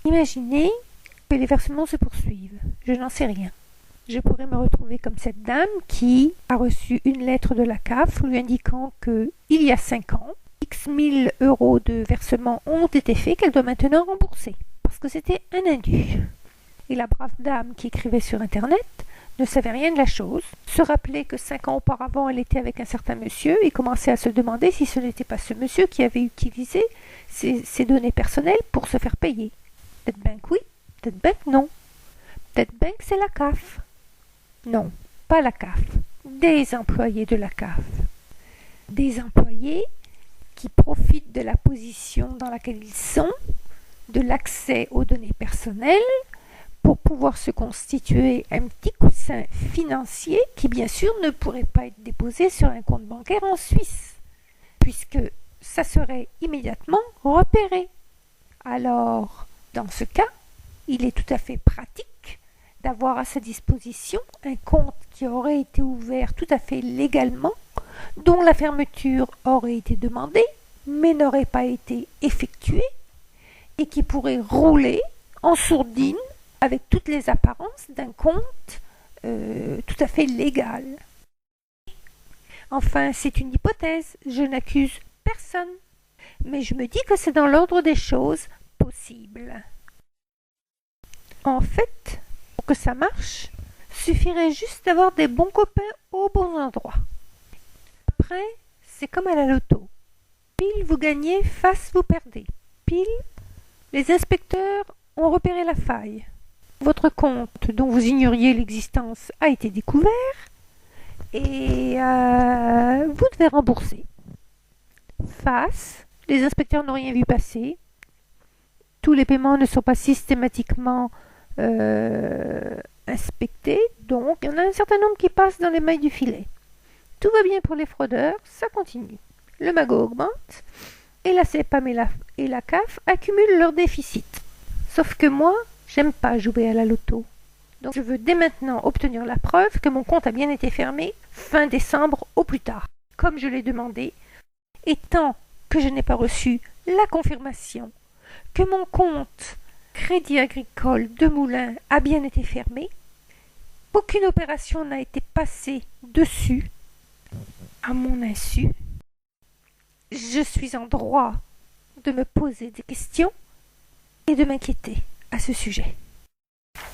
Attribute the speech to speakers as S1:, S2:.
S1: Imaginez que les versements se poursuivent. Je n'en sais rien. Je pourrais me retrouver comme cette dame qui a reçu une lettre de la CAF lui indiquant que, il y a 5 ans, X 1000 euros de versements ont été faits qu'elle doit maintenant rembourser, parce que c'était un indu. Et la brave dame qui écrivait sur Internet ne savait rien de la chose, se rappelait que 5 ans auparavant elle était avec un certain monsieur et commençait à se demander si ce n'était pas ce monsieur qui avait utilisé ses données personnelles pour se faire payer. Peut-être bien que oui, peut-être bien que non. Peut-être bien que c'est la CAF. Non, pas la CAF. Des employés de la CAF. Des employés qui profitent de la position dans laquelle ils sont, de l'accès aux données personnelles, pour pouvoir se constituer un petit coussin financier qui, bien sûr, ne pourrait pas être déposé sur un compte bancaire en Suisse, puisque ça serait immédiatement repéré. Alors, dans ce cas, il est tout à fait pratique d'avoir à sa disposition un compte qui aurait été ouvert tout à fait légalement, dont la fermeture aurait été demandée, mais n'aurait pas été effectuée, et qui pourrait rouler en sourdine avec toutes les apparences d'un compte tout à fait légal. Enfin, c'est une hypothèse, je n'accuse personne, mais je me dis que c'est dans l'ordre des choses possibles. En fait, pour que ça marche, suffirait juste d'avoir des bons copains aux bons endroits. Après, c'est comme à la loto. Pile vous gagnez, face vous perdez. Pile, les inspecteurs ont repéré la faille. Votre compte dont vous ignoriez l'existence a été découvert et vous devez rembourser. Face, les inspecteurs n'ont rien vu passer. Tous les paiements ne sont pas systématiquement inspectés, donc il y en a un certain nombre qui passent dans les mailles du filet. Tout va bien pour les fraudeurs, ça continue. Le magot augmente et la CEPAM et la CAF accumulent leurs déficits. Sauf que moi, j'aime pas jouer à la loto. Donc je veux dès maintenant obtenir la preuve que mon compte a bien été fermé fin décembre au plus tard, comme je l'ai demandé, et tant que je n'ai pas reçu la confirmation que mon compte Crédit Agricole de Moulins a bien été fermé, qu'aucune opération n'a été passée dessus, à mon insu, je suis en droit de me poser des questions et de m'inquiéter à ce sujet.